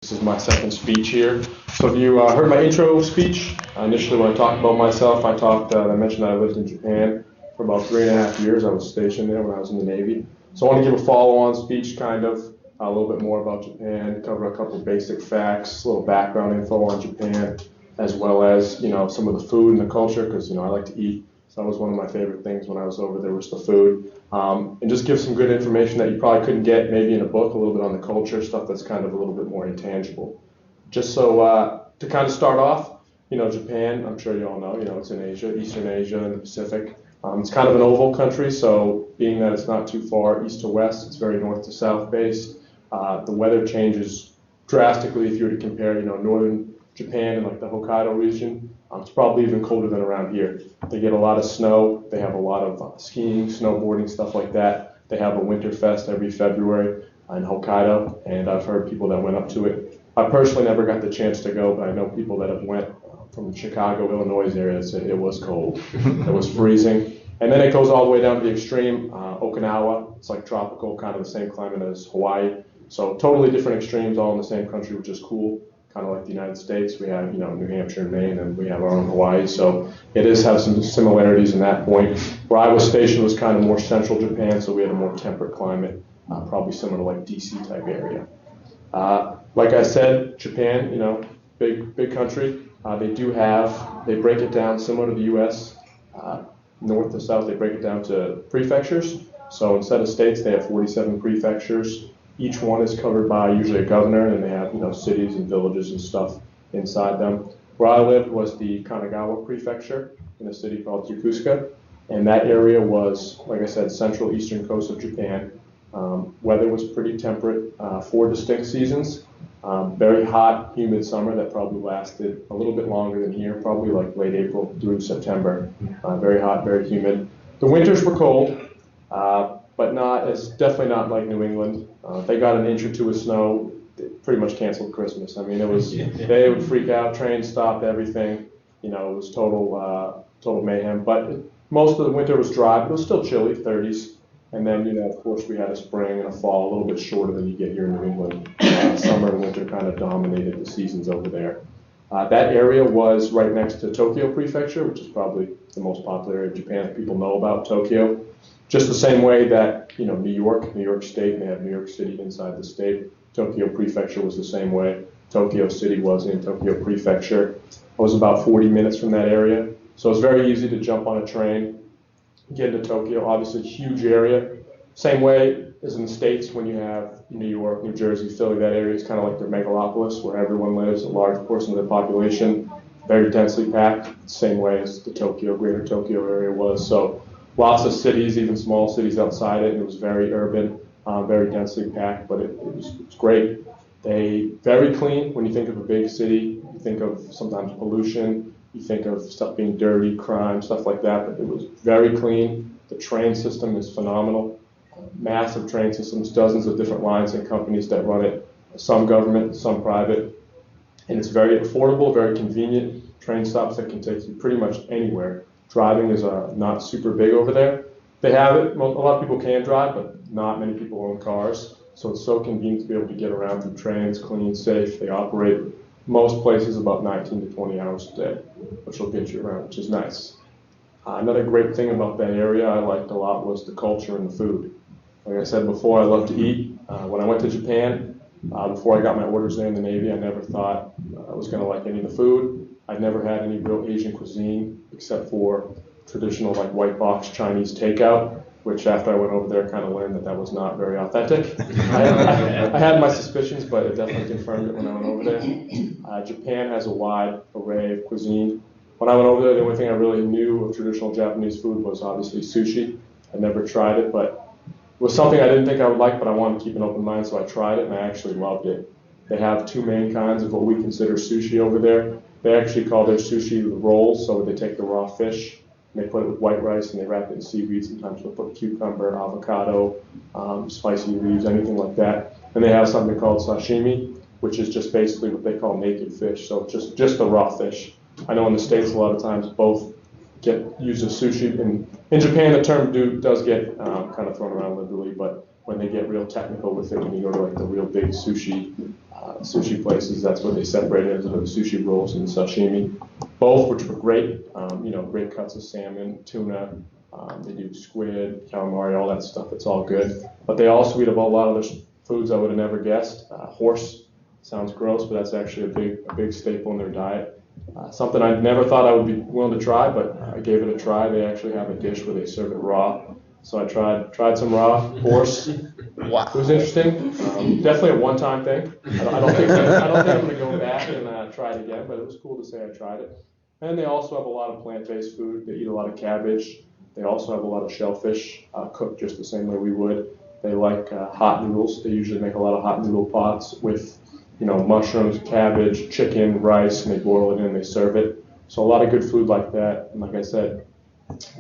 This is my second speech here. So if you heard my intro speech, initially when I talked about myself, I mentioned that I lived in Japan for about 3.5 years. I was stationed there when I was in the Navy. So I want to give a follow-on speech, a little bit more about Japan, cover a couple of basic facts, a little background info on Japan, as well as, some of the food and the culture, because, I like to eat. So that was one of my favorite things when I was over there was the food. And just give some good information that you probably couldn't get maybe in a book, a little bit on the culture, stuff that's kind of a little bit more intangible. Just so to kind of start off, Japan, I'm sure you all know, it's in Asia, Eastern Asia and the Pacific. It's kind of an oval country, so being that it's not too far east to west, it's very north to south based. The weather changes drastically if you were to compare, northern Japan and like the Hokkaido region. It's probably even colder than around here. They get a lot of snow. They have a lot of skiing, snowboarding, stuff like that. They have a winter fest every February in Hokkaido, and I've heard people that went up to it. I personally never got the chance to go, but I know people that have went from Chicago, Illinois area that said it was cold. It was freezing. And then it goes all the way down to the extreme, Okinawa. It's like tropical, kind of the same climate as Hawaii. So totally different extremes, all in the same country, which is cool. Kind of like the United States, we have New Hampshire and Maine, and we have our own Hawaii. So it does have some similarities in that point. Where I was stationed was kind of more central Japan, so we had a more temperate climate, probably similar to like DC type area. Like I said, Japan, big country. They break it down similar to the U.S. North to south. They break it down to prefectures. So instead of states, they have 47 prefectures. Each one is covered by usually a governor, and they have cities and villages and stuff inside them. Where I lived was the Kanagawa prefecture in a city called Yokosuka, and that area was, like I said, central eastern coast of Japan. Weather was pretty temperate, 4 distinct seasons. Very hot, humid summer that probably lasted a little bit longer than here, probably like late April through September. Very hot, very humid. The winters were cold, but definitely not like New England. If they got an inch or two of snow, they pretty much canceled Christmas. I mean, they would freak out, trains stopped, everything. It was total mayhem. But most of the winter was dry, but it was still chilly, 30s. And then, of course, we had a spring and a fall, a little bit shorter than you get here in New England. Summer and winter kind of dominated the seasons over there. That area was right next to Tokyo Prefecture, which is probably the most popular area of Japan that people know about, Tokyo. Just the same way that, New York State, they have New York City inside the state. Tokyo Prefecture was the same way. Tokyo City was in Tokyo Prefecture. I was about 40 minutes from that area. So it's very easy to jump on a train, get into Tokyo, obviously huge area. Same way as in the States when you have New York, New Jersey, Philly, that area is kind of like their megalopolis where everyone lives, a large portion of the population, very densely packed, same way as the greater Tokyo area was. So lots of cities, even small cities outside it, and it was very urban, very densely packed, but it was great. They very clean. When you think of a big city, you think of sometimes pollution, you think of stuff being dirty, crime, stuff like that, but it was very clean. The train system is phenomenal. Massive train systems, dozens of different lines and companies that run it, some government, some private. And it's very affordable, very convenient. Train stops that can take you pretty much anywhere. Driving is not super big over there. They have it, a lot of people can drive, but not many people own cars. So it's so convenient to be able to get around through trains, clean, safe. They operate most places about 19 to 20 hours a day, which will get you around, which is nice. Another great thing about that area I liked a lot was the culture and the food. Like I said before, I love to eat. When I went to Japan, before I got my orders there in the Navy, I never thought I was going to like any of the food. I'd never had any real Asian cuisine except for traditional like white box Chinese takeout, which after I went over there, I kind of learned that was not very authentic. I had my suspicions, but it definitely confirmed it when I went over there. Japan has a wide array of cuisine. When I went over there, the only thing I really knew of traditional Japanese food was obviously sushi. I never tried it, but it was something I didn't think I would like, but I wanted to keep an open mind, so I tried it, and I actually loved it. They have 2 main kinds of what we consider sushi over there. They actually call their sushi the rolls, so they take the raw fish, and they put it with white rice, and they wrap it in seaweed. Sometimes they'll put cucumber, avocado, spicy leaves, anything like that. And they have something called sashimi, which is just basically what they call naked fish, so just the raw fish. I know in the States a lot of times both get used as sushi. In Japan, the term does get kind of thrown around liberally, but when they get real technical with it, when you go to like the real big sushi places, that's where they separate it into the sushi rolls and sashimi, both which were great. Great cuts of salmon, tuna. They do squid, calamari, all that stuff. It's all good. But they also eat about a lot of other foods I would have never guessed. Horse sounds gross, but that's actually a big staple in their diet. Something I never thought I would be willing to try, but I gave it a try. They actually have a dish where they serve it raw. So I tried some raw horse. Wow. It was interesting. Definitely a one-time thing. I don't think I'm going to go back and try it again, but it was cool to say I tried it. And they also have a lot of plant-based food. They eat a lot of cabbage. They also have a lot of shellfish cooked just the same way we would. They like hot noodles. They usually make a lot of hot noodle pots with, mushrooms, cabbage, chicken, rice, and they boil it in and they serve it. So a lot of good food like that. And like I said,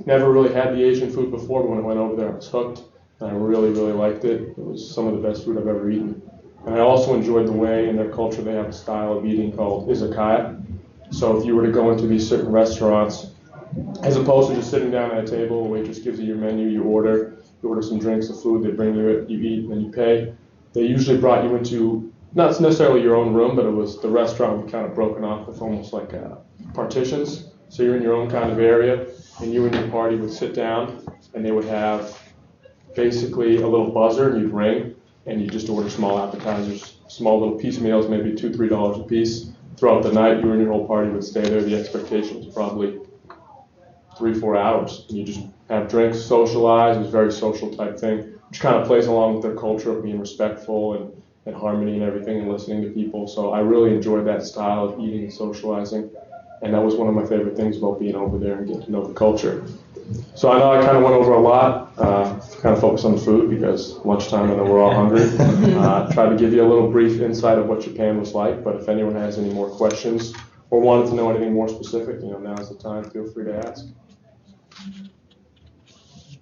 never really had the Asian food before, but when I went over there, I was hooked. And I really, really liked it. It was some of the best food I've ever eaten. And I also enjoyed the way in their culture they have a style of eating called izakaya. So if you were to go into these certain restaurants, as opposed to just sitting down at a table, a waitress gives you your menu, you order some drinks, the food, they bring you it, you eat, and then you pay. They usually brought you into, not necessarily your own room, but it was the restaurant would be kind of broken off with almost like partitions. So you're in your own kind of area, and you and your party would sit down, and they would have basically a little buzzer, and you'd ring, and you just order small appetizers, small little piece meals, maybe $2, $3 a piece. Throughout the night, you and your whole party would stay there. The expectation was probably 3-4 hours. And you just have drinks, socialize. It was a very social type thing, which kind of plays along with their culture of being respectful and harmony and everything and listening to people. So I really enjoyed that style of eating and socializing. And that was one of my favorite things about being over there and getting to know the culture. So I know I kind of went over a lot, kind of focused on the food because lunchtime and then we're all hungry. Tried to give you a little brief insight of what Japan was like, but if anyone has any more questions or wanted to know anything more specific, now's the time, feel free to ask.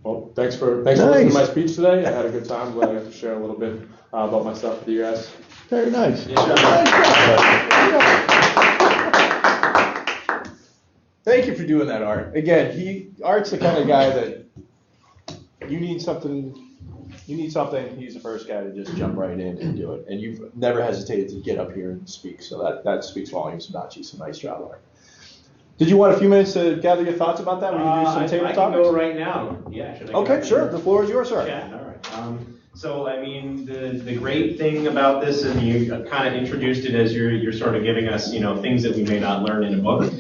Well, thanks for listening to my speech today. I had a good time. Glad I got to share a little bit about myself with you guys. Very nice. Thank you for doing that, Art. Again, Art's the kind of guy that you need something, he's the first guy to just jump right in and do it. And you've never hesitated to get up here and speak, so that speaks volumes about you. So nice job, Art. Did you want a few minutes to gather your thoughts about that? We can do some table I topics? can go right now. Yeah, should I go Okay, sure. The floor is yours, sir. Yeah, all right. So, I mean, the great thing about this, and you kind of introduced it as you're sort of giving us, things that we may not learn in a book.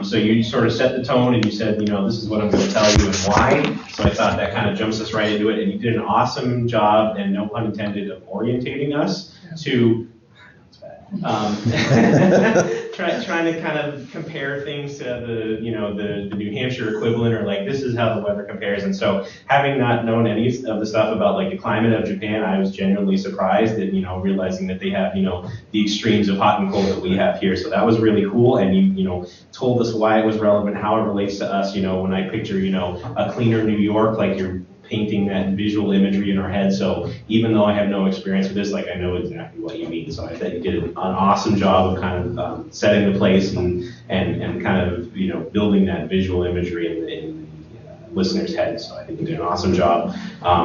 So you sort of set the tone and you said, this is what I'm going to tell you and why. So I thought that kind of jumps us right into it. And you did an awesome job, and no pun intended, of orientating us to trying to kind of compare things to the New Hampshire equivalent, or like this is how the weather compares. And so having not known any of the stuff about like the climate of Japan, I was genuinely surprised that realizing that they have the extremes of hot and cold that we have here. So that was really cool, and you told us why it was relevant, how it relates to us. When I picture a cleaner New York, like you're painting that visual imagery in our head. So even though I have no experience with this, like I know exactly what you mean. So I think you did an awesome job of kind of setting the place and kind of building that visual imagery in the listener's head. So I think you did an awesome job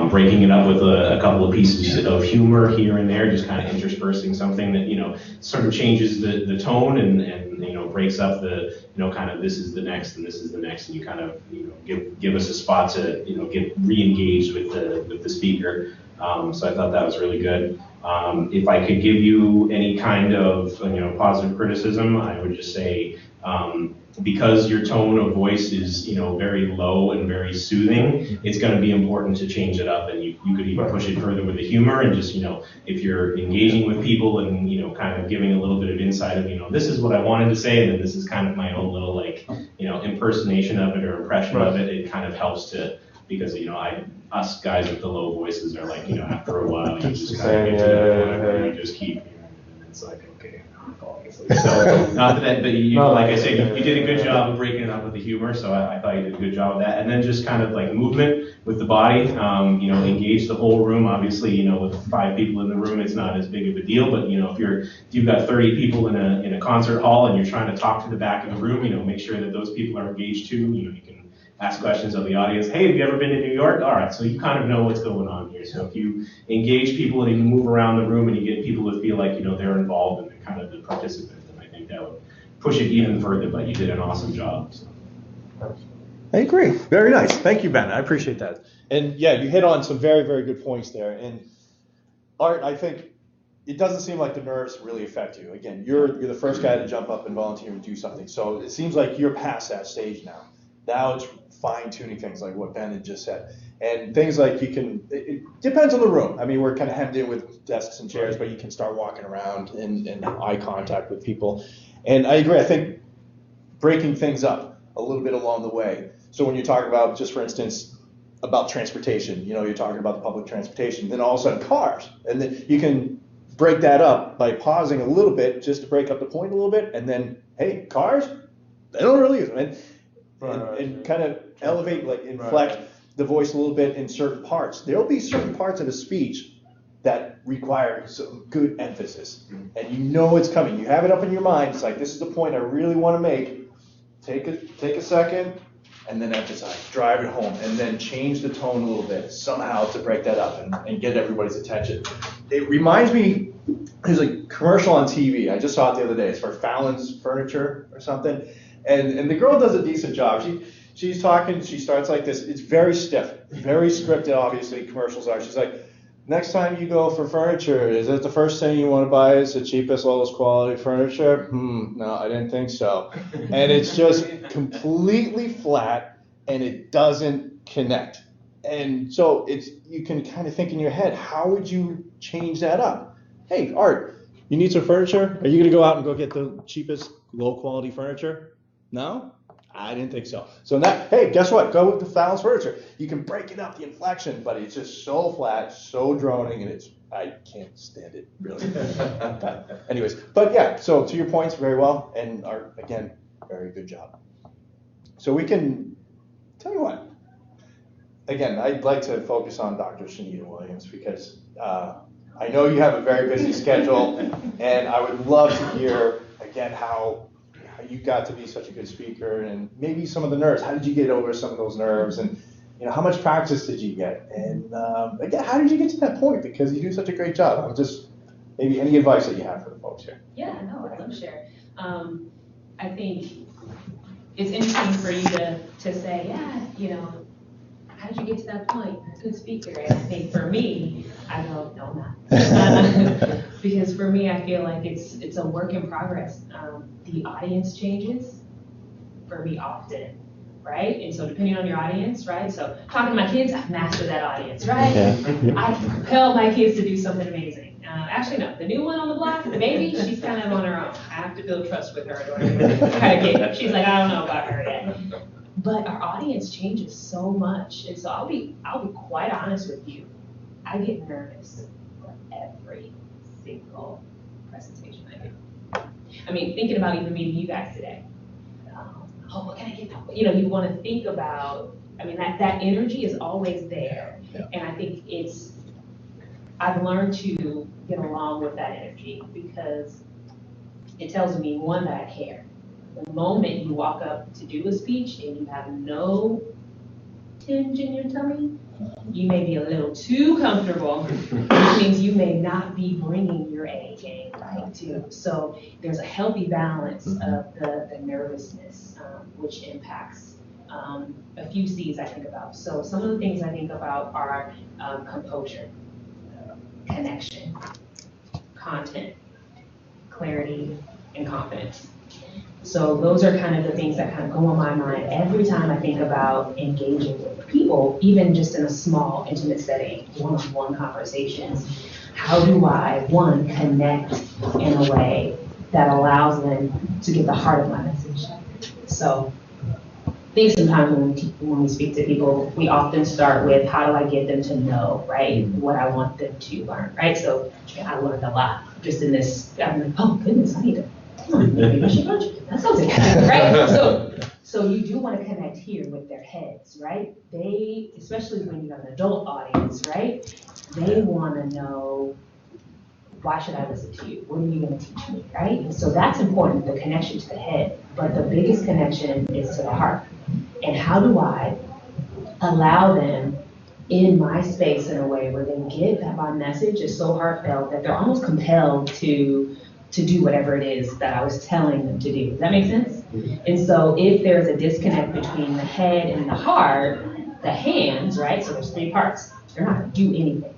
breaking it up with a couple of pieces of humor here and there, just kind of interspersing something that sort of changes the tone and breaks up the kind of this is the next and this is the next, and you kind of give us a spot to get re-engaged with the speaker. So I thought that was really good. If I could give you any kind of positive criticism, I would just say because your tone of voice is very low and very soothing, it's going to be important to change it up, and you could even push it further with the humor and just if you're engaging with people and kind of giving a little bit of insight of this is what I wanted to say, and then this is kind of my own little like impersonation of it or impression of it. It kind of helps to, because us guys with the low voices are like after a while you just kind of get to the point where you just keep and it's like okay. So not that, but like I said, you did a good job of breaking it up with the humor. So I thought you did a good job of that. And then just kind of like movement with the body, engage the whole room. Obviously, with 5 people in the room, it's not as big of a deal. But if you've got 30 people in a concert hall and you're trying to talk to the back of the room, make sure that those people are engaged too. You can ask questions of the audience. Hey, have you ever been to New York? All right, so you kind of know what's going on here. So if you engage people and you move around the room and you get people to feel like, you know, they're involved and they're kind of the participants, then I think that would push it even further, but you did an awesome job. So. I agree. Very nice. Thank you, Ben. I appreciate that. And yeah, you hit on some very, very good points there. And Art, I think it doesn't seem like the nerves really affect you. Again, you're the first guy to jump up and volunteer and do something. So it seems like you're past that stage now. Now it's fine tuning things like what Ben had just said. And things like it depends on the room. I mean, we're kind of hemmed in with desks and chairs, but you can start walking around and eye contact with people. And I agree. I think breaking things up a little bit along the way. So when you talk about, just for instance, about transportation, you know, you're talking about the public transportation, then all of a sudden cars. And then you can break that up by pausing a little bit just to break up the point a little bit. And then, hey, cars, they don't really use them. And kind of elevate, like inflect the voice a little bit in certain parts. There'll be certain parts of a speech that require some good emphasis. And you know it's coming. You have it up in your mind. It's like, this is the point I really want to make. Take a second and then emphasize. Drive it home and then change the tone a little bit somehow to break that up and get everybody's attention. It reminds me, there's a commercial on TV. I just saw it the other day. It's for Fallon's Furniture or something. And the girl does a decent job. She's talking, she starts like this. It's very stiff, very scripted, obviously, commercials are. She's like, next time you go for furniture, is it the first thing you want to buy is the cheapest, lowest quality furniture? No, I didn't think so. And it's just completely flat, and it doesn't connect. And so you can kind of think in your head, how would you change that up? Hey, Art, you need some furniture? Are you going to go out and go get the cheapest, low quality furniture? No? I didn't think so. So now, hey, guess what? Go with the Fallon's Furniture. You can break it up, the inflection, but it's just so flat, so droning, and I can't stand it, really. Anyways, but yeah, so to your points, very well, and Art, again, very good job. So we can, tell you what, again, I'd like to focus on Dr. Shanita Williams because I know you have a very busy schedule, and I would love to hear, again, how you got to be such a good speaker and maybe some of the nerves. How did you get over some of those nerves? And you know, how much practice did you get? And again, how did you get to that point? Because you do such a great job. I'm just, maybe any advice that you have for the folks here. Yeah, no, I'd love to share. I think it's interesting for you to say, yeah, you know, how did you get to that point? Good speaker. And I think for me, I go, no, not. Because for me, I feel like it's a work in progress. The audience changes for me often, right? And so depending on your audience, right? So talking to my kids, I've mastered that audience, right? Yeah. I propel my kids to do something amazing. Actually, no, the new one on the block, the baby, she's kind of on her own. I have to build trust with her in order to kind of get, she's like, I don't know about her yet. But our audience changes so much. And so I'll be quite honest with you. I get nervous for every single presentation I do. I mean, thinking about even meeting you guys today. What can I get? You know, you want to think about, I mean, that energy is always there. Yeah. And I think I've learned to get along with that energy because it tells me, one, that I care. The moment you walk up to do a speech and you have no tinge in your tummy, you may be a little too comfortable, which means you may not be bringing your A game, right, too. So there's a healthy balance of the nervousness, which impacts a few C's I think about. So some of the things I think about are composure, connection, content, clarity, and confidence. So those are kind of the things that kind of go on my mind every time I think about engaging with people, even just in a small, intimate setting, one-on-one conversations. How do I, one, connect in a way that allows them to get the heart of my message? So I think sometimes when we speak to people, we often start with how do I get them to know, right, what I want them to learn, right? So I learned a lot just in this. I'm like, oh goodness, I need to. Maybe I should lunch. That sounds interesting, right? So you do want to connect here with their heads, right? They, especially when you have an adult audience, right? They want to know, why should I listen to you? What are you going to teach me, right? And so that's important, the connection to the head. But the biggest connection is to the heart. And how do I allow them in my space in a way where they get that my message is so heartfelt that they're almost compelled to do whatever it is that I was telling them to do. Does that make sense? And so if there's a disconnect between the head and the heart, the hands, right? So there's three parts. They're not gonna do anything.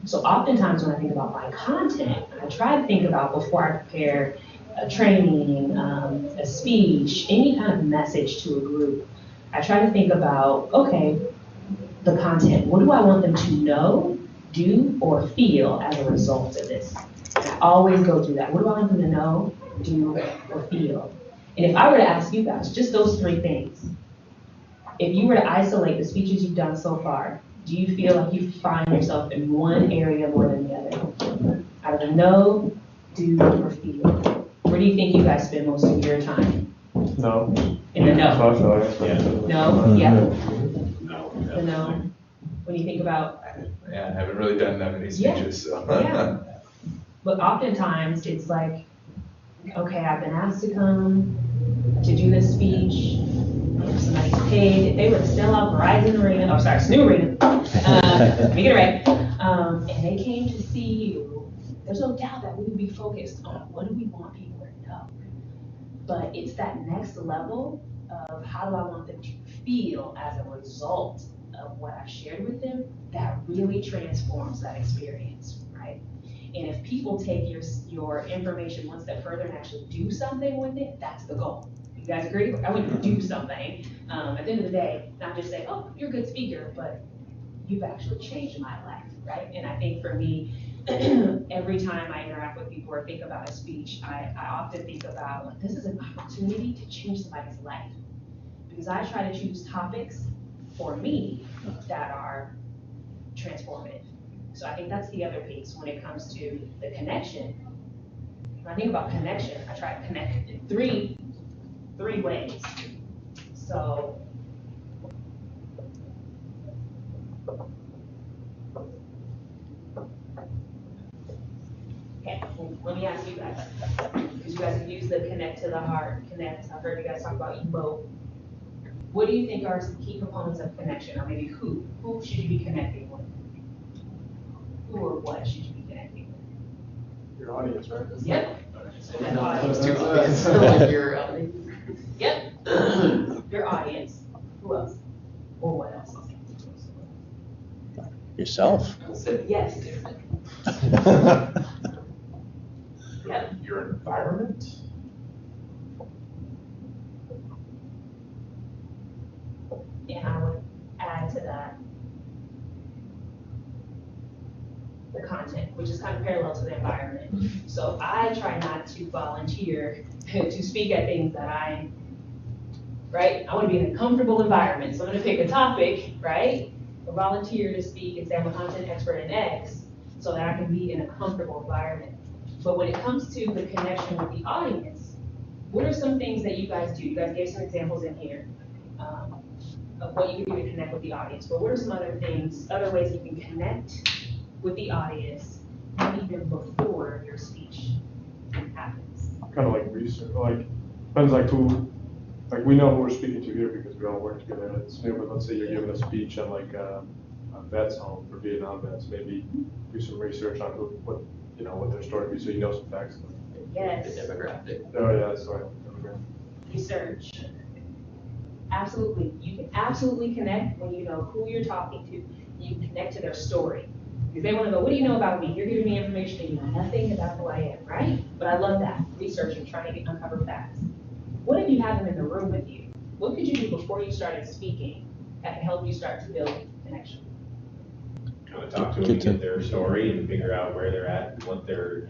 So oftentimes when I think about my content, I try to think about before I prepare a training, a speech, any kind of message to a group, I try to think about, okay, the content. What do I want them to know, do, or feel as a result of this? And I always go through that. What do I want them to know, do, or feel? And if I were to ask you guys, just those three things, if you were to isolate the speeches you've done so far, do you feel like you find yourself in one area more than the other? Out of the know, do, or feel? Where do you think you guys spend most of your time? No. In the know. Yeah. No? Yeah. No. The know. When you think about, Yeah, I haven't really done that many Yeah. speeches, so. yeah. But oftentimes it's like, okay, I've been asked to come to do this speech. Somebody's paid. If they were to sell out Verizon Arena, Snu Arena, let me get it right. And they came to see you. There's no doubt that we would be focused on what do we want people to know. But it's that next level of how do I want them to feel as a result of what I've shared with them that really transforms that experience, right? And if people take your information one step further and actually do something with it, that's the goal. You guys agree? I would do something. At the end of the day, not just say, oh, you're a good speaker, but you've actually changed my life, right? And I think for me, every time I interact with people or think about a speech, I often think about, like, this is an opportunity to change somebody's life. Because I try to choose topics for me that are transformative. So I think that's the other piece when it comes to the connection. When I think about connection, I try to connect in three ways. So okay, let me ask you guys, because you guys have used the connect to the heart, connect. I've heard you guys talk about emote. What do you think are some key components of connection, or maybe who should you be connecting with? Who or what should you be connecting with? Your audience, right? Yep. Yep. Your audience. Who else? Or what else? Yourself. Yes. Yep. Your environment? And I would add to that the content, which is kind of parallel to the environment. So I try not to volunteer to speak at things that I want to be in a comfortable environment. So I'm going to pick a topic, right? A volunteer to speak and say I'm a content expert in X so that I can be in a comfortable environment. But when it comes to the connection with the audience, what are some things that you guys do? You guys gave some examples in here of what you can do to connect with the audience. But what are some other things, other ways you can connect with the audience, not even before your speech happens? Kind of like research, like, depends like who, like we know who we're speaking to here because we all work together at SNU, but let's say you're giving a speech at like a vet's home for Vietnam vets, maybe do some research on what their story would be, so you know some facts. Yes. The demographic. Oh yeah, that's right. Research. Absolutely. You can absolutely connect when you know who you're talking to. You can connect to their story. Because they want to know, what do you know about me? You're giving me information and you know nothing about who I am, right? But I love that. Researching, trying to uncover facts. What if you have them in the room with you? What could you do before you started speaking that can help you start to build connection? Kind of talk to them, get their story and figure out where they're at, what their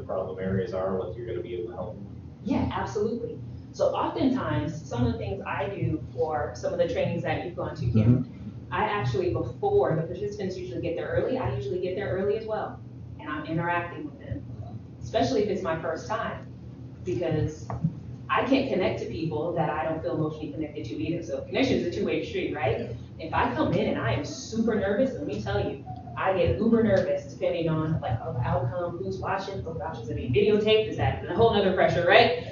problem areas are, what you're going to be able to help them. Yeah, absolutely. So oftentimes, some of the things I do for some of the trainings that you've gone to, Kim, I actually, before the participants usually get there early, I usually get there early as well. And I'm interacting with them, especially if it's my first time, because I can't connect to people that I don't feel emotionally connected to either. So connection is a two-way street, right? If I come in and I am super nervous, let me tell you, I get uber nervous depending on like the outcome, who's watching, oh gosh, is it being videotaped? Is that a whole nother pressure, right?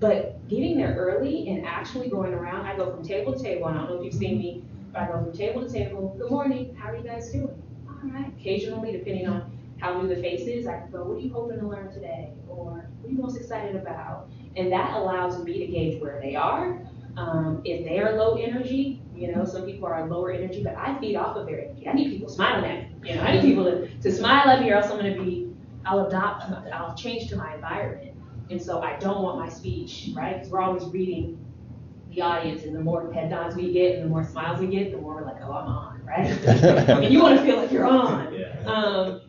But getting there early and actually going around, I go from table to table, and I don't know if you've seen me, but I go from table to table, good morning, how are you guys doing? All right, occasionally, depending on how new the face is, I can go, what are you hoping to learn today? Or what are you most excited about? And that allows me to gauge where they are. If they are low energy, some people are lower energy, but I feed off of their energy. I need people smiling at me. I need people to smile at me, or else I'm going to be, I'll change to my environment. And so I don't want my speech, right? Because we're always reading the audience, and the more head nods we get and the more smiles we get, the more we're like, oh, I'm on, right? And you want to feel like you're on.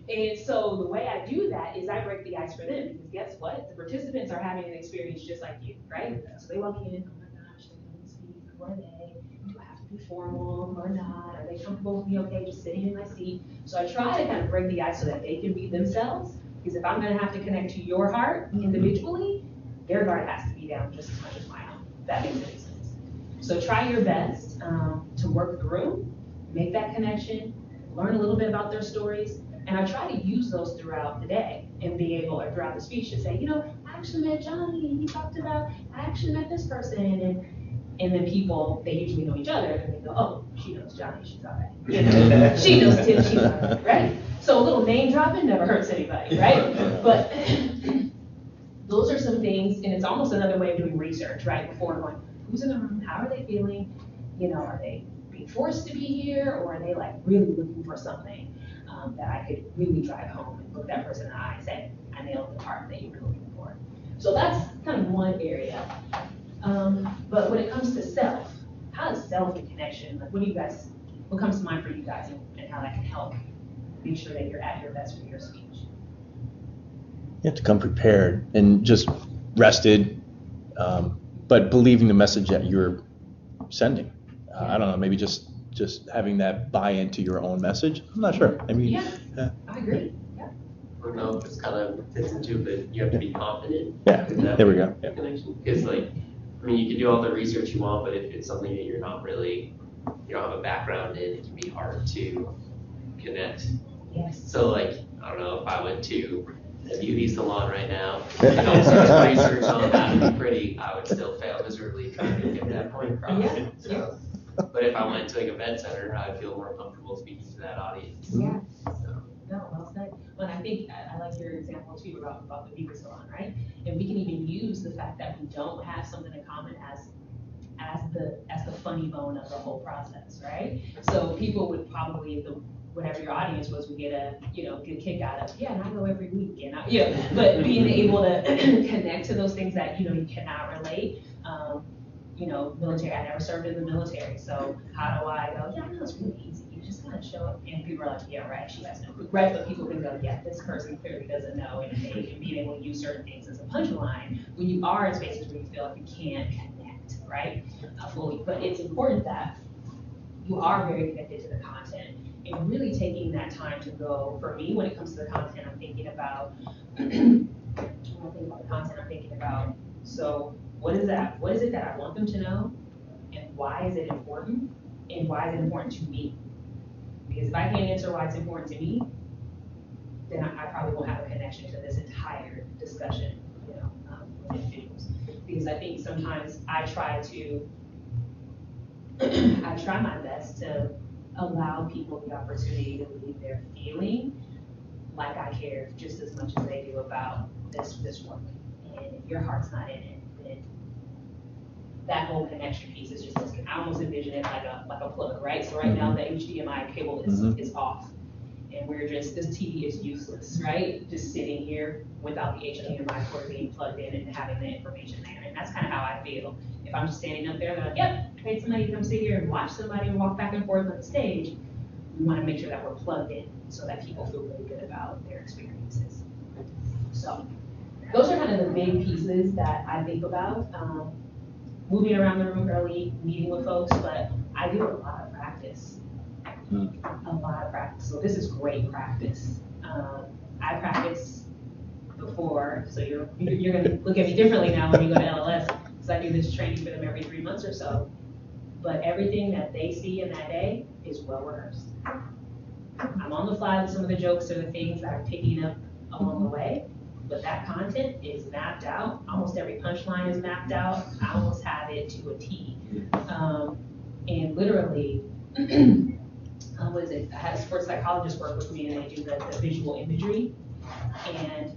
And so the way I do that is I break the ice for them, because guess what? The participants are having an experience just like you, right? So they walk in, oh my gosh, they don't speak, who are they? Do I have to be formal or not? Are they comfortable with me okay just sitting in my seat? So I try to kind of break the ice so that they can be themselves, because if I'm going to have to connect to your heart individually, their guard has to be down just as much as my own. That makes any sense. So try your best to work through, make that connection, learn a little bit about their stories, and I try to use those throughout the day and be able, or throughout the speech, to say, I actually met Johnny, and he talked about, I actually met this person, and then people, they usually know each other, and they go, oh, she knows Johnny, she's all right. She knows Tim, she's all right, right? So a little name dropping never hurts anybody, right? But those are some things, and it's almost another way of doing research, right? Before going, who's in the room, how are they feeling? Are they being forced to be here, or are they like really looking for something that I could really drive home and look that person in the eye and say, I nailed the part that you were looking for. So that's kind of one area. But when it comes to self, how is self and connection, like what comes to mind for you guys, and how that can help make sure that you're at your best for your speech? You have to come prepared and just rested, but believing the message that you're sending. I don't know, maybe just having that buy-in to your own message. I'm not sure. I mean, I agree. Yeah. I don't know if this kind of fits into, but you have to be confident. Yeah, there we go. Yeah. Connection, because you can do all the research you want, but if it's something that you're not really, you don't have a background in, it can be hard to connect. Yes. So I don't know, if I went to a beauty salon right now, and also research on how to be pretty, I would still fail miserably trying to get that point across. Yeah. So, but if I went to a vet center, I'd feel more comfortable speaking to that audience. Yeah. So. No, well said. But I think I like your example too about the beauty salon, right? And we can even use the fact that we don't have something in common as the funny bone of the whole process, right? So people would probably, whatever your audience was, would get a good kick out of, and I go every week, and but being able to connect to those things that you cannot relate. Military, I never served in the military, so how do I go, I know it's really easy. You just kind of show up, and people are like, yeah, right, she has no clue, right? But people can go, yeah, this person clearly doesn't know, and being able to use certain things as a punchline when you are in spaces where you feel like you can't connect, right, fully. But it's important that you are very connected to the content, and really taking that time to go, for me, when it comes to the content, I'm thinking about, so what is that? What is it that I want them to know? And why is it important? And why is it important to me? Because if I can't answer why it's important to me, then I probably won't have a connection to this entire discussion, with individuals. Because I think sometimes I try my best to allow people the opportunity to leave their feeling like I care just as much as they do about this work. And if your heart's not in it, then that whole connection piece is just, I almost envision it like a plug, right? So right now the HDMI cable is off, and this TV is useless, right? Just sitting here without the HDMI cord being plugged in and having the information there. And that's kind of how I feel. If I'm just standing up there, they're like, yep, I paid somebody to come sit here and watch somebody walk back and forth on the stage. We want to make sure that we're plugged in so that people feel really good about their experiences. So those are kind of the big pieces that I think about. Moving around the room early, meeting with folks, but I do a lot of practice. A lot of practice. So this is great practice. I practice before, so you're going to look at me differently now when you go to LLS, because I do this training for them every 3 months or so. But everything that they see in that day is well rehearsed. I'm on the fly with some of the jokes or the things that I'm picking up along the way, but that content is mapped out. Almost every punchline is mapped out. I almost have it to a T. And literally, what is it? I had a sports psychologist work with me, and they do the visual imagery. And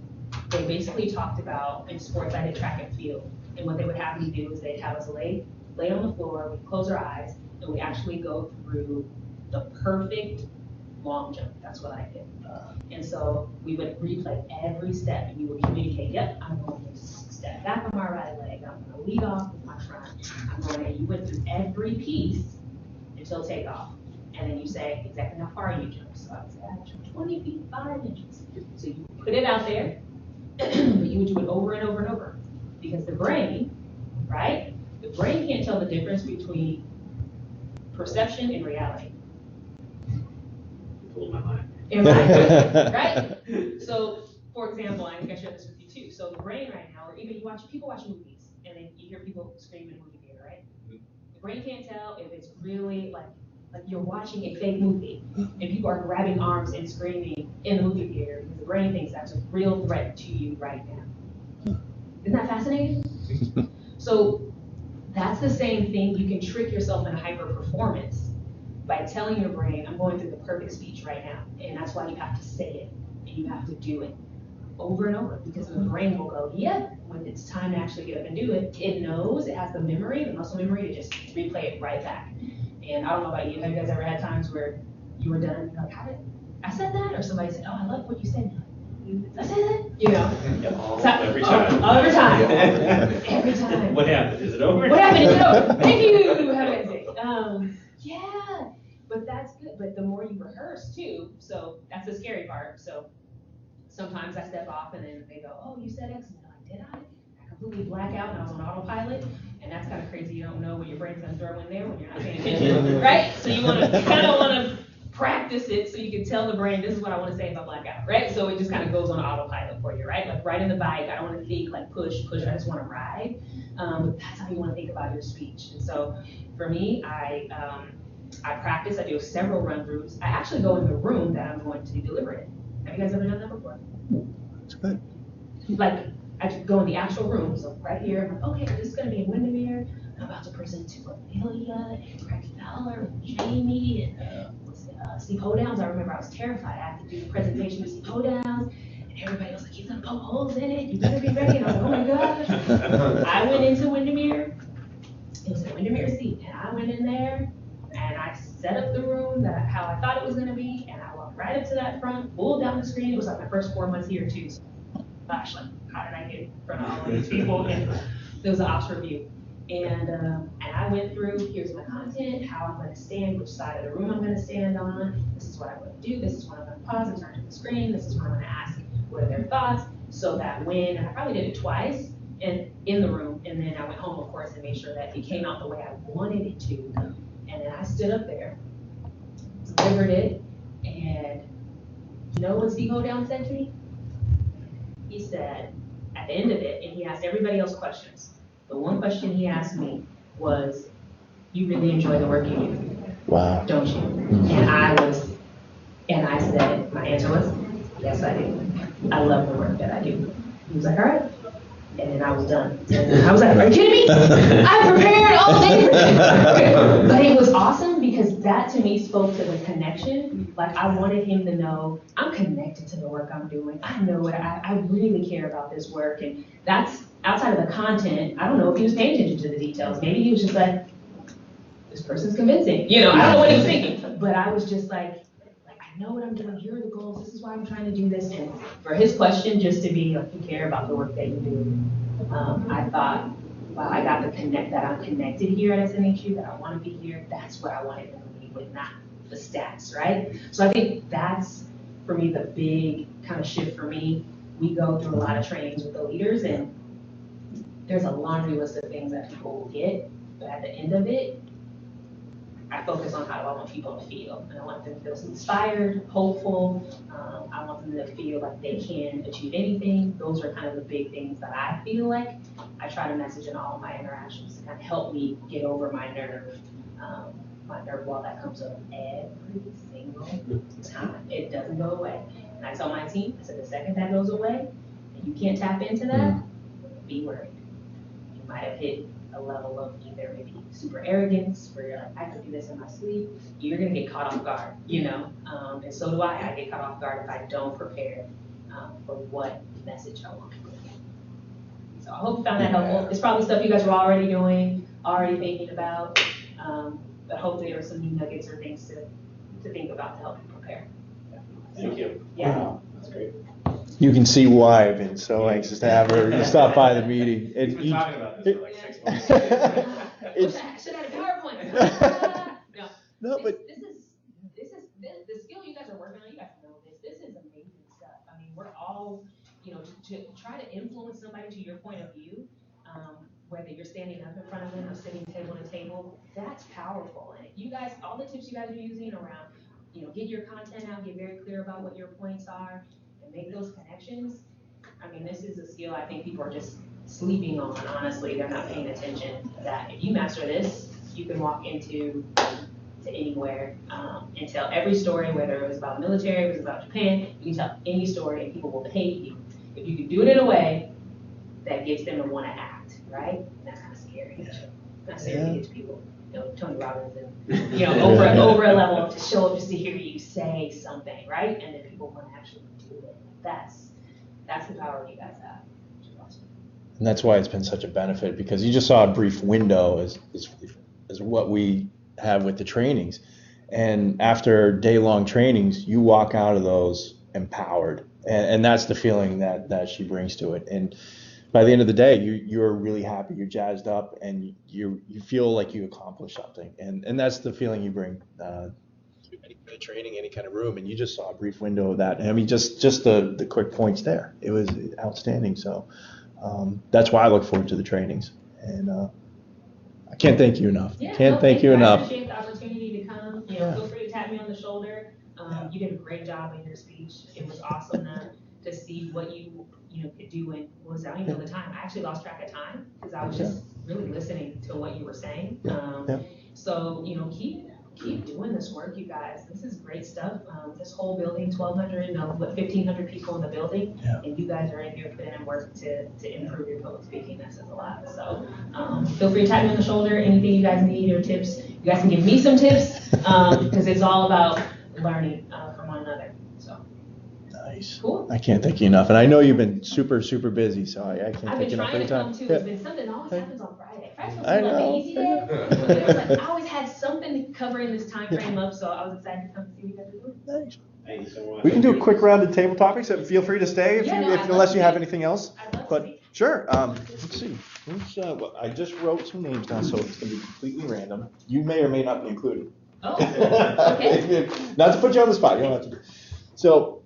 they basically talked about, in sports, I did track and field. And what they would have me do is they'd have us lay on the floor, we'd close our eyes, and we actually go through the perfect long jump. That's what I did. And so we would replay every step, and you would communicate, yep, I'm going to step back on my right leg, I'm going to lead off with my front. You went through every piece until takeoff. And then you say exactly how far you jump. So I would say, I jumped 20 feet, 5 inches. So you put it out there, but you would do it over and over and over. Because the brain, right? The brain can't tell the difference between perception and reality. Blew my mind. Right? So, for example, I think I shared this with you too. So the brain right now, or even people watch movies, and then you hear people scream in a movie theater, right? The brain can't tell if it's really like you're watching a fake movie, and people are grabbing arms and screaming in the movie theater because the brain thinks that's a real threat to you right now. Isn't that fascinating? So that's the same thing. You can trick yourself into hyper performance by telling your brain, I'm going through the perfect speech right now. And that's why you have to say it, and you have to do it over and over, because the brain will go, yep, when it's time to actually get up and do it, it knows, it has the memory, the muscle memory to just replay it right back. And I don't know about you, have you guys ever had times where you were done, you're like, how did I said that? Or somebody said, oh, I love what you said. Did I say that? You know? Every time. Every time. Every time. What happened? Is it over? What happened? Is it over? Thank you. How do I say? Yeah, but that's good. But the more you rehearse too, so that's the scary part. So sometimes I step off and then they go, oh, you said X. And I'm like, did I? I completely black out and I was on autopilot. And that's kind of crazy. You don't know what your brain's going to throw in there when you're not paying attention, right? So you kind of want to practice it so you can tell the brain, this is what I want to say if I black out, right? So it just kind of goes on autopilot for you, right? Like riding the bike, I don't want to think like push, I just want to ride. That's how you want to think about your speech. And so for me, I practice, I do several run-throughs. I actually go in the room that I'm going to deliver it. Have you guys ever done that before? That's good. Like, I just go in the actual room, so right here, I'm like, okay, this is going to be in Windermere. I'm about to present to Amelia and Craig Fowler and Jamie and Steve Hodowns. I remember I was terrified. I had to do the presentation with Steve Hodowns, and everybody was like, he's going to poke holes in it. You better be ready. And I was like, oh my gosh. I went into Windermere. It was a Windermere seat, and I went in there, and I set up the room how I thought it was going to be, and I walked right up to that front, pulled down the screen. It was like my first 4 months here, too. So, gosh, like, how did I get in front of all of these people? And there was an ops review. And I went through, here's my content, how I'm going to stand, which side of the room I'm going to stand on. This is what I'm going to do. This is when I'm going to pause and turn to the screen. This is when I'm going to ask what are their thoughts. So that and I probably did it twice in the room. And then I went home, of course, and made sure that it came out the way I wanted it to. And then I stood up there, delivered it, and you know what Steve Hodown said to me? He said, at the end of it, and he asked everybody else questions. The one question he asked me was, you really enjoy the work you do, Wow. don't you? And I said, my answer was, yes, I do. I love the work that I do. He was like, all right. And then I was done. And I was like, are you kidding me? I prepared all day. But it was awesome because that to me spoke to the connection. Like I wanted him to know I'm connected to the work I'm doing. I know it. I really care about this work. And that's outside of the content. I don't know if he was paying attention to the details. Maybe he was just like, this person's convincing. You know, I don't know what he was thinking. But I was just like, I know what I'm doing. Here are the goals. This is why I'm trying to do this. And for his question, just to be like, you care about the work that you do. I thought, wow, I got to connect that I'm connected here at SNHU, that I want to be here. That's what I wanted to be with, not the stats, right? So I think that's, for me, the big kind of shift for me. We go through a lot of trainings with the leaders, and there's a laundry list of things that people will get. But at the end of it, I focus on how I want people to feel. And I want them to feel inspired, hopeful. I want them to feel like they can achieve anything. Those are kind of the big things that I feel like I try to message in all of my interactions to kind of help me get over my nerve wall that comes up every single time. It doesn't go away. And I tell my team, I said, the second that goes away, and you can't tap into that, be worried. You might have hit a level of either maybe super arrogance, where you're like, I could do this in my sleep. You're gonna get caught off guard, you know? And so do I. I get caught off guard if I don't prepare for what message I want people to get. So I hope you found that helpful. It's probably stuff you guys were already doing, already thinking about, but hopefully there were some new nuggets or things to think about to help you prepare. Thank you. Yeah. That's great. You can see why I've been so anxious to have her stop by the meeting. We've been talking about this for like 6 months. I should have had a PowerPoint. No, but This is the skill you guys are working on. You guys know this. This is amazing stuff. I mean, we're all, to try to influence somebody to your point of view, whether you're standing up in front of them or sitting table to table, that's powerful. And if you guys, all the tips you guys are using around, get your content out, get very clear about what your points are, and make those connections. I mean, this is a skill I think people are just sleeping on. Honestly, they're not paying attention. That if you master this, you can walk into to anywhere and tell every story, whether it was about military, it was about Japan. You can tell any story, and people will pay you if you can do it in a way that gets them to want to act. Right? And that's kind of scary. Not scary to get to people. Tony Robbins and over a level to show up just to hear you say something, right? And then people want to actually do it. That's the power you guys have. And that's why it's been such a benefit, because you just saw a brief window as what we have with the trainings. And after day-long trainings, you walk out of those empowered. And that's the feeling that she brings to it. And by the end of the day, you're really happy, you're jazzed up, and you feel like you accomplished something. And that's the feeling you bring to any kind of training, any kind of room. And you just saw a brief window of that. And I mean, just the quick points there. It was outstanding. So that's why I look forward to the trainings. And I can't thank you enough. Thank you enough. I appreciate the opportunity to come. Feel free to tap me on the shoulder. You did a great job in your speech. It was awesome to see what you could do in, I don't even know the time. I actually lost track of time because I was just really listening to what you were saying. So, keep doing this work, you guys. This is great stuff. This whole building, 1,500 people in the building, and you guys are in here putting in work to improve your public speaking. That says a lot. So feel free to tap me on the shoulder. Anything you guys need or tips, you guys can give me some tips because it's all about learning from one another. So. Nice. Cool. I can't thank you enough. And I know you've been super, super busy, so I can't I've thank been you enough trying for to your come time. too. It's been something that always happens on Friday. Friday's I supposed to be like know. an easy day. But it was like I always had something covering this time frame up, so I was excited to come see what you guys are doing. Nice. Thank you so much. We can do a quick round of table topics. Feel free to stay Yeah, no, I'd love unless you to. have anything else. I'd love to But speak. sure. Let's see. Well, I just wrote some names down, so it's going to be completely random. You may or may not be included. Oh, okay. Not to put you on the spot. You don't have to. So,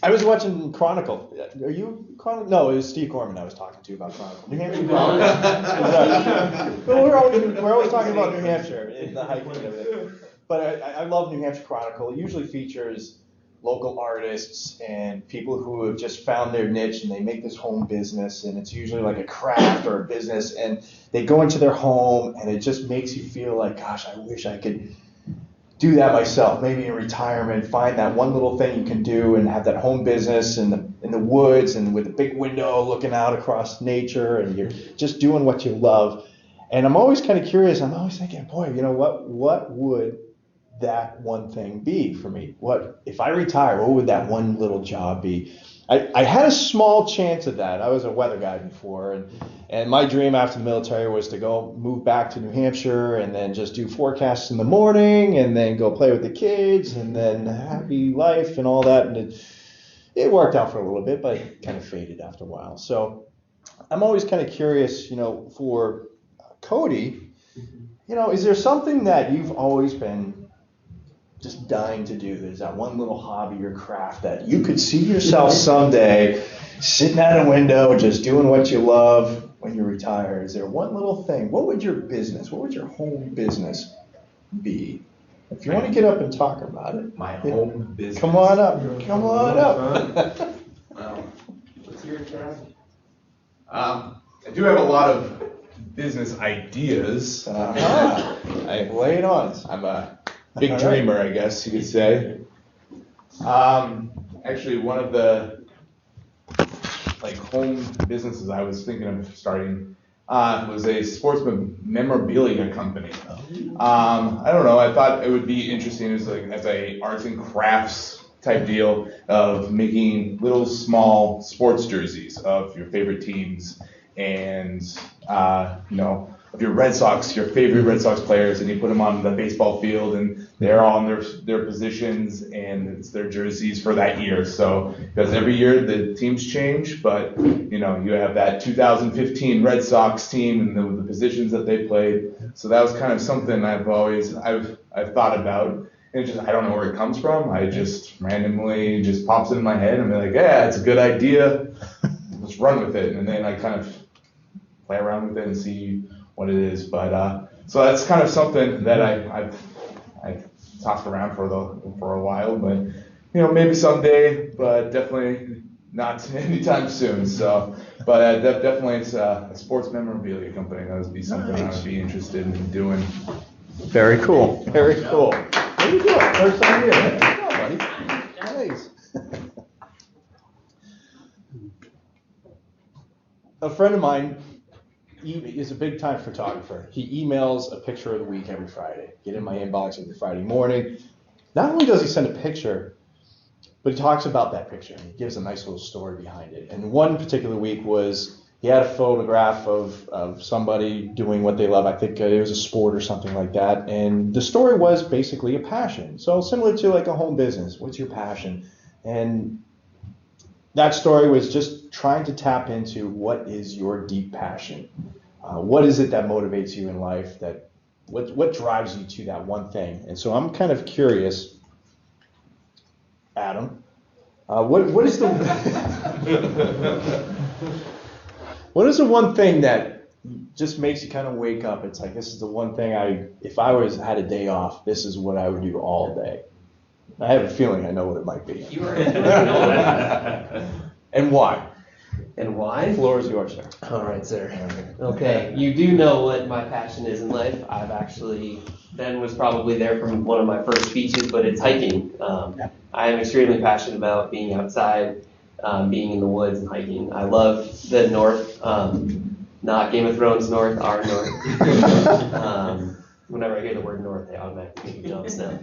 I was watching Chronicle. Are you Chronicle? No, it was Steve Corman I was talking to about Chronicle. New Hampshire Chronicle. Well, we're always talking about New Hampshire in the hiking and everything. But I love New Hampshire Chronicle. It usually features local artists and people who have just found their niche and they make this home business, and it's usually like a craft or a business, and they go into their home and it just makes you feel like, gosh, I wish I could do that myself. Maybe in retirement, find that one little thing you can do and have that home business in the woods and with a big window looking out across nature, and you're just doing what you love. And I'm always kind of curious. I'm always thinking, boy, what would that one thing be for me? What if I retire? What would that one little job be? I had a small chance of that. I was a weather guy before, and my dream after the military was to go move back to New Hampshire and then just do forecasts in the morning and then go play with the kids and then happy life and all that. And it worked out for a little bit, but it kind of faded after a while. So I'm always kind of curious, for Cody, is there something that you've always been just dying to do? There's that one little hobby or craft that you could see yourself someday sitting at a window just doing what you love when you retire. Is there one little thing? What would your home business be? If you want to get up and talk about it. My home business. Come on up. Well, let's hear it, Travis. I do have a lot of business ideas. Lay it on us. I'm a big dreamer, I guess you could say. Actually, one of the like home businesses I was thinking of starting was a sports memorabilia company. I don't know. I thought it would be interesting as a arts and crafts type deal of making little small sports jerseys of your favorite teams and of your Red Sox, your favorite Red Sox players, and you put them on the baseball field and they're all in their positions and it's their jerseys for that year. So because every year the teams change, but you have that 2015 Red Sox team and the positions that they played. So that was kind of something I've thought about. And just I don't know where it comes from. I just randomly just pops it in my head and I'm like, yeah, it's a good idea. Let's run with it. And then I kind of play around with it and see what it is. But so that's kind of something that I've tossed around for a while. But maybe someday, but definitely not anytime soon. So, but definitely it's a sports memorabilia company. That would be something I would be interested in doing. Very cool. Very cool. How you doing? First time here. Hey, buddy. Nice. A friend of mine is a big time photographer. He emails a picture of the week every Friday. Get in my inbox every Friday morning. Not only does he send a picture, but he talks about that picture. He gives a nice little story behind it. And one particular week was he had a photograph of somebody doing what they love. I think it was a sport or something like that. And the story was basically a passion. So similar to like a home business. What's your passion? And that story was just trying to tap into what is your deep passion. What is it that motivates you in life? What drives you to that one thing? And so I'm kind of curious, Adam, what is the what is the one thing that just makes you kind of wake up? It's like, this is the one thing if I had a day off, this is what I would do all day. I have a feeling I know what it might be. You are. And why? And why? The floor is yours, sir. All right, sir. Okay, you do know what my passion is in life. Ben was probably there from one of my first speeches, but it's hiking. I am extremely passionate about being outside, being in the woods and hiking. I love the north, not Game of Thrones north, our north. Whenever I hear the word north, I automatically think of Jon Snow.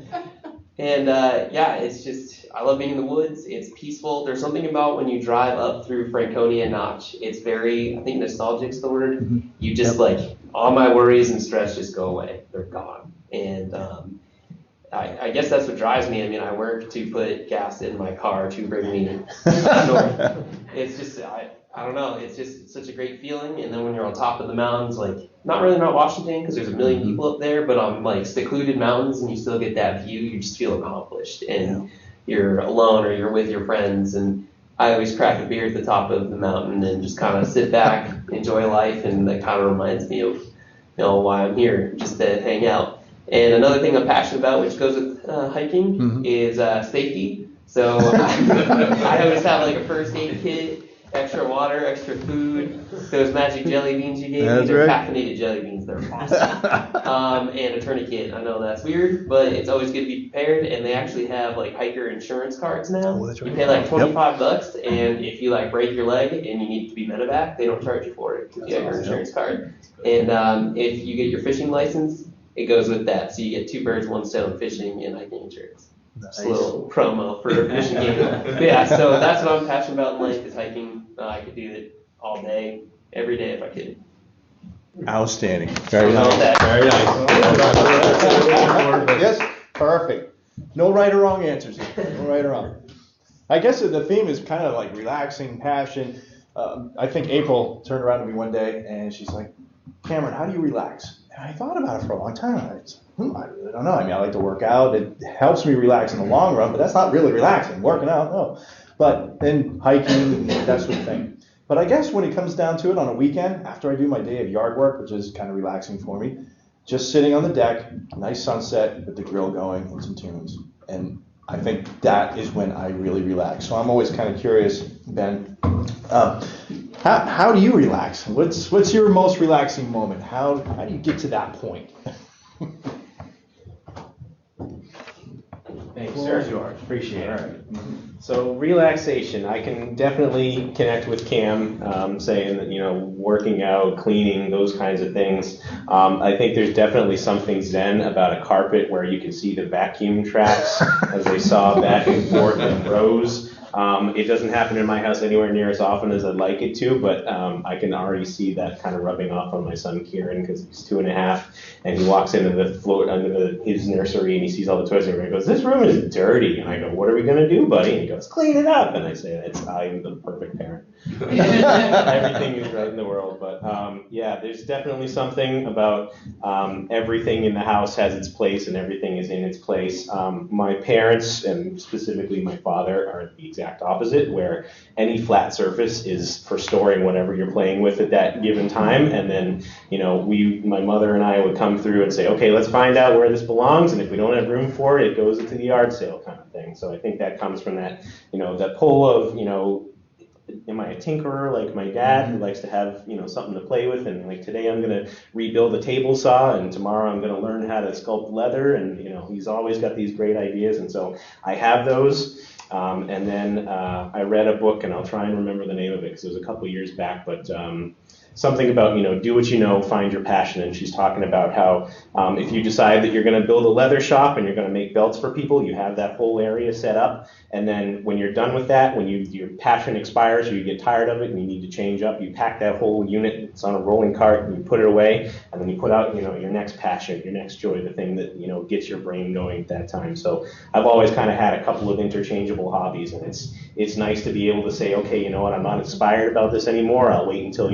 And it's just, I love being in the woods. It's peaceful. There's something about when you drive up through Franconia Notch. It's very, I think nostalgic's the word. Mm-hmm. You just all my worries and stress just go away. They're gone. And I guess that's what drives me. I mean, I work to put gas in my car to bring me north. It's just, I don't know. It's just such a great feeling. And then when you're on top of the mountains, not really Mount Washington because there's a million people up there, but on secluded mountains and you still get that view, you just feel accomplished. And you're alone or you're with your friends. And I always crack a beer at the top of the mountain and just kind of sit back, enjoy life. And that kind of reminds me of why I'm here, just to hang out. And another thing I'm passionate about, which goes with hiking, is safety. So I always have a first aid kit. Extra water, extra food, those magic jelly beans you gave me, they're caffeinated jelly beans, they're awesome. And a tourniquet, I know that's weird, but it's always good to be prepared, and they actually have hiker insurance cards now. Oh, that's right. You pay $25, and if you break your leg and you need to be medevac, they don't charge you for it because you have your insurance card. And if you get your fishing license, it goes with that, so you get 2 birds, 1 stone, fishing and hiking insurance. Nice. Just a little promo for a fishing game. Yeah, so that's what I'm passionate about in life is hiking. I could do it all day, every day if I could. Outstanding. Very nice. Very nice. Yes, perfect. No right or wrong answers here. No right or wrong. I guess the theme is kind of relaxing, passion. I think April turned around to me one day and she's like, Cameron, how do you relax? And I thought about it for a long time. I really don't know. I mean, I like to work out. It helps me relax in the long run, but that's not really relaxing. Working out, no. But then hiking, that sort of thing. But I guess when it comes down to it on a weekend, after I do my day of yard work, which is kind of relaxing for me, just sitting on the deck, nice sunset with the grill going and some tunes. And I think that is when I really relax. So I'm always kind of curious, Ben, how do you relax? What's your most relaxing moment? How do you get to that point? Thanks, sir. Yours. Appreciate it. All right. So relaxation, I can definitely connect with Cam, saying that, working out, cleaning, those kinds of things. I think there's definitely something zen about a carpet where you can see the vacuum tracks as they saw back and forth in rows. It doesn't happen in my house anywhere near as often as I'd like it to, but I can already see that kind of rubbing off on my son Kieran, because he's 2.5, and he walks into his nursery and he sees all the toys everywhere. He goes, "This room is dirty," and I go, "What are we gonna do, buddy?" And he goes, "Clean it up." And I say, I'm the perfect parent. Everything is right in the world, but yeah, there's definitely something about everything in the house has its place and everything is in its place. My parents, and specifically my father, are the exact opposite, where any flat surface is for storing whatever you're playing with at that given time. And then, my mother and I would come through and say, "Okay, let's find out where this belongs, and if we don't have room for it, it goes into the yard sale," kind of thing. So I think that comes from that, that pull of, am I a tinkerer like my dad, who likes to have, something to play with, and like today I'm going to rebuild a table saw, and tomorrow I'm going to learn how to sculpt leather, and he's always got these great ideas, and so I have those. And then I read a book, and I'll try and remember the name of it because it was a couple years back, but something about, do what you know, find your passion. And she's talking about how if you decide that you're going to build a leather shop and you're going to make belts for people, you have that whole area set up. And then when you're done with that, when your passion expires or you get tired of it and you need to change up, you pack that whole unit, it's on a rolling cart, and you put it away, and then you put out, your next passion, your next joy, the thing that, gets your brain going at that time. So I've always kind of had a couple of interchangeable hobbies, and it's nice to be able to say, okay, you know what, I'm not inspired about this anymore. I'll wait until,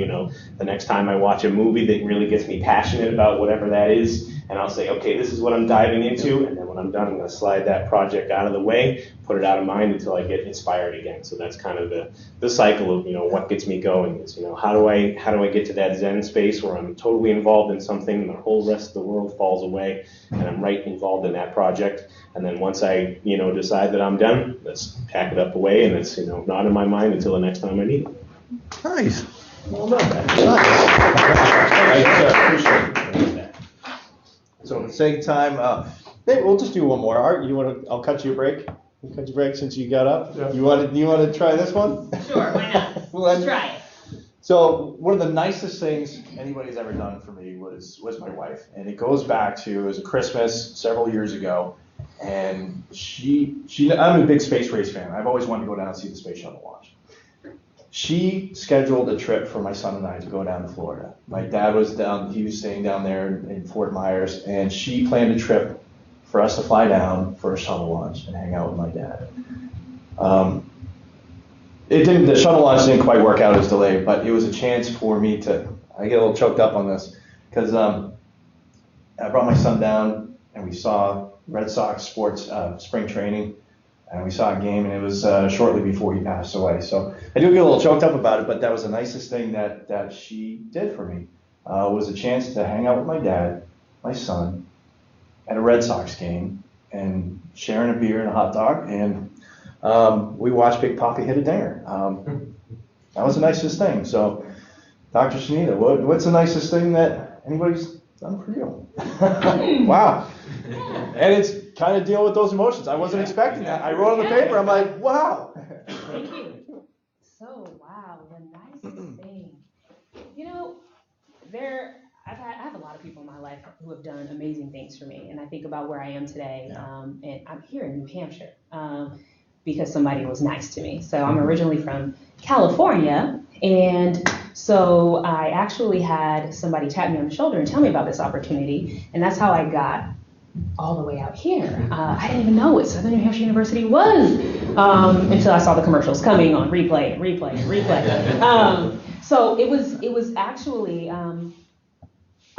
the next time I watch a movie that really gets me passionate about whatever that is, and I'll say, okay, this is what I'm diving into, and then when I'm done, I'm going to slide that project out of the way, put it out of mind until I get inspired again. So that's kind of the cycle of, what gets me going is, how do I get to that zen space where I'm totally involved in something, and the whole rest of the world falls away, and I'm right involved in that project. And then once I, decide that I'm done, let's pack it up away, and it's, not in my mind until the next time I need it. Nice. Well done, man. Appreciate it. So for the sake of time, maybe we'll just do one more. Art, I'll cut you a break. We'll cut you a break since you got up. Yeah. You want to try this one? Sure, why not? Let's try it. So one of the nicest things anybody's ever done for me was my wife, and it goes back to, it was a Christmas several years ago, and I'm a big space race fan. I've always wanted to go down and see the space shuttle launch. She scheduled a trip for my son and I to go down to Florida. My dad was he was staying down there in Fort Myers, and she planned a trip for us to fly down for a shuttle launch and hang out with my dad. The shuttle launch didn't quite work out, as delayed, but it was a chance for me I get a little choked up on this, because I brought my son down and we saw Red Sox sports spring training, and we saw a game, and it was shortly before he passed away. So I do get a little choked up about it, but that was the nicest thing that she did for me, was a chance to hang out with my dad, my son, at a Red Sox game, and sharing a beer and a hot dog, and we watched Big Papi hit a dinger. That was the nicest thing. So, Dr. Shanita, what's the nicest thing that anybody's done for you? Wow. And it's kind of deal with those emotions. I wasn't expecting that. I wrote on the paper, I'm like, wow. Thank you. So, wow, the nicest thing. I have a lot of people in my life who have done amazing things for me, and I think about where I am today, and I'm here in New Hampshire because somebody was nice to me. So I'm originally from California, and so I actually had somebody tap me on the shoulder and tell me about this opportunity, and that's how I got all the way out here. I didn't even know what Southern New Hampshire University was until I saw the commercials coming on replay. So it was actually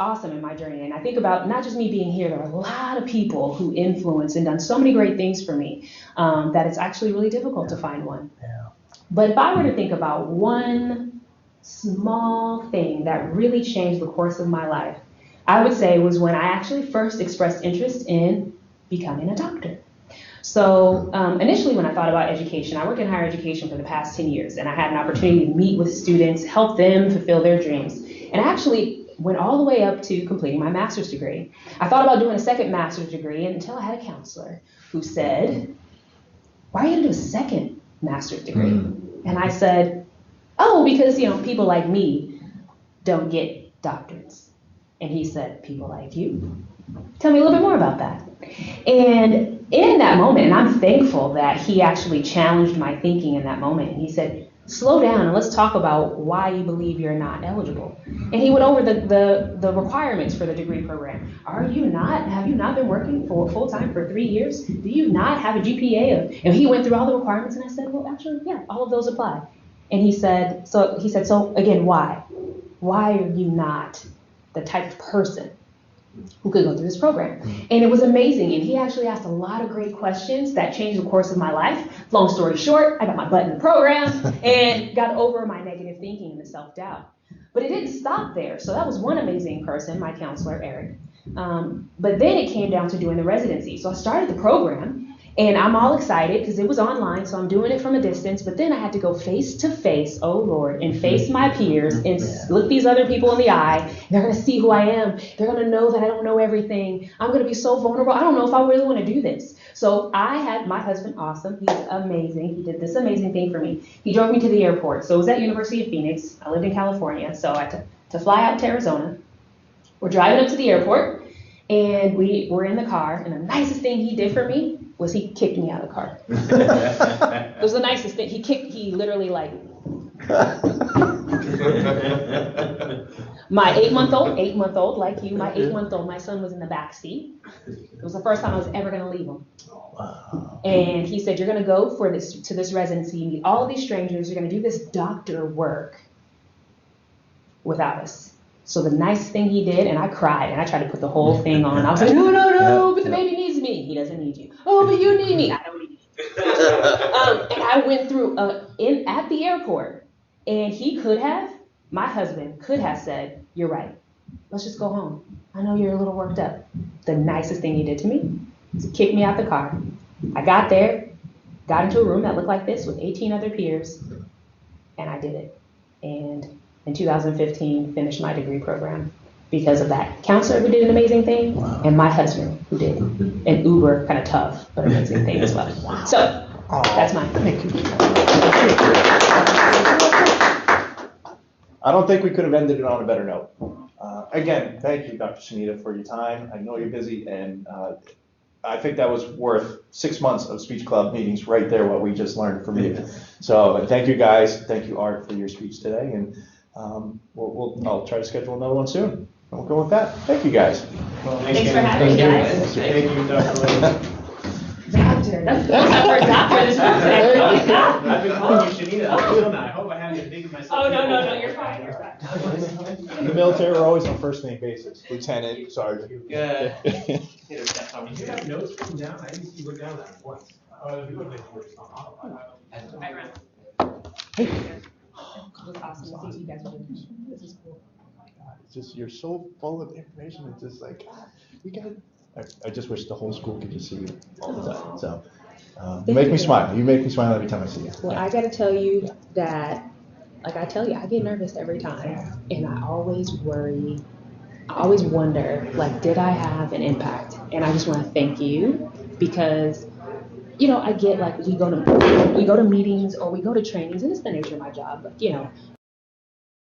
awesome in my journey. And I think about not just me being here, there are a lot of people who influenced and done so many great things for me that it's actually really difficult to find one. Yeah. But if I were to think about one small thing that really changed the course of my life, I would say was when I actually first expressed interest in becoming a doctor. So initially when I thought about education, I worked in higher education for the past 10 years, and I had an opportunity to meet with students, help them fulfill their dreams. And I actually went all the way up to completing my master's degree. I thought about doing a second master's degree until I had a counselor who said, "Why are you gonna do a second master's degree? And I said, oh, because, people like me don't get doctorates. And he said, people like you? Tell me a little bit more about that. And in that moment, and I'm thankful that he actually challenged my thinking in that moment. And he said, slow down and let's talk about why you believe you're not eligible. And he went over the requirements for the degree program. Have you not been working for full time for 3 years? Do you not have a GPA of, and he went through all the requirements and I said, well, actually, yeah, all of those apply. And he said, so again, why? Why are you not the type of person who could go through this program? And it was amazing. And he actually asked a lot of great questions that changed the course of my life. Long story short, I got my butt in the program and got over my negative thinking and the self-doubt. But it didn't stop there. So that was one amazing person, my counselor, Eric. But then it came down to doing the residency. So I started the program. And I'm all excited because it was online, so I'm doing it from a distance. But then I had to go face to face, oh Lord, and face my peers and look these other people in the eye. They're going to see who I am. They're going to know that I don't know everything. I'm going to be so vulnerable. I don't know if I really want to do this. So I had my husband, awesome. He's amazing. He did this amazing thing for me. He drove me to the airport. So it was at University of Phoenix. I lived in California, so I had to fly out to Arizona. We're driving up to the airport, and we were in the car. And the nicest thing he did for me was he kicked me out of the car. It was the nicest thing. He literally my 8-month-old, like you, my 8-month-old, my son was in the back seat. It was the first time I was ever going to leave him. And he said, you're going to go to this residency, meet all of these strangers, you're going to do this doctor work without us. So the nice thing he did, and I cried, and I tried to put the whole thing on. I was like, no, but the baby needs me. He doesn't need you. Oh, but you need me. I don't need you. And I went through at the airport, and my husband could have said, you're right. Let's just go home. I know you're a little worked up. The nicest thing he did to me was kick me out the car. I got there, got into a room that looked like this with 18 other peers, and I did it. And in 2015, finished my degree program because of that counselor who did an amazing thing, and my husband who did an uber kind of tough but amazing thing as well. So that's mine. Thank you. I don't think we could have ended it on a better note. Again, thank you, Dr. Sunita, for your time. I know you're busy, and I think that was worth 6 months of Speech Club meetings right there, what we just learned from you. So thank you guys. Thank you, Art, for your speech today. And I'll try to schedule another one soon. And we'll go with that. Thank you guys. Well, Thanks for having me, guys. Thank you, Dr. Lynn. Doctor. That's my first doctor this morning. I've been calling you Shanita up until now. I hope I haven't big of myself. Oh, no, you're fine. You're fine. In the military, we're always on first name basis. Lieutenant, sergeant. Good. Did you have notes written down? I didn't see you wrote down that once. You would have been on autopilot. Right around. It was awesome to see you guys doing this. This is cool. It's just, you're so full of information. It's just like, I just wish the whole school could just see you all the time. So, you make me smile. You make me smile every time I see you. Well, I gotta tell you that, like I tell you, I get nervous every time, and I always worry. I always wonder, like, did I have an impact? And I just want to thank you because, I get like we go to meetings or we go to trainings, and it's the nature of my job. But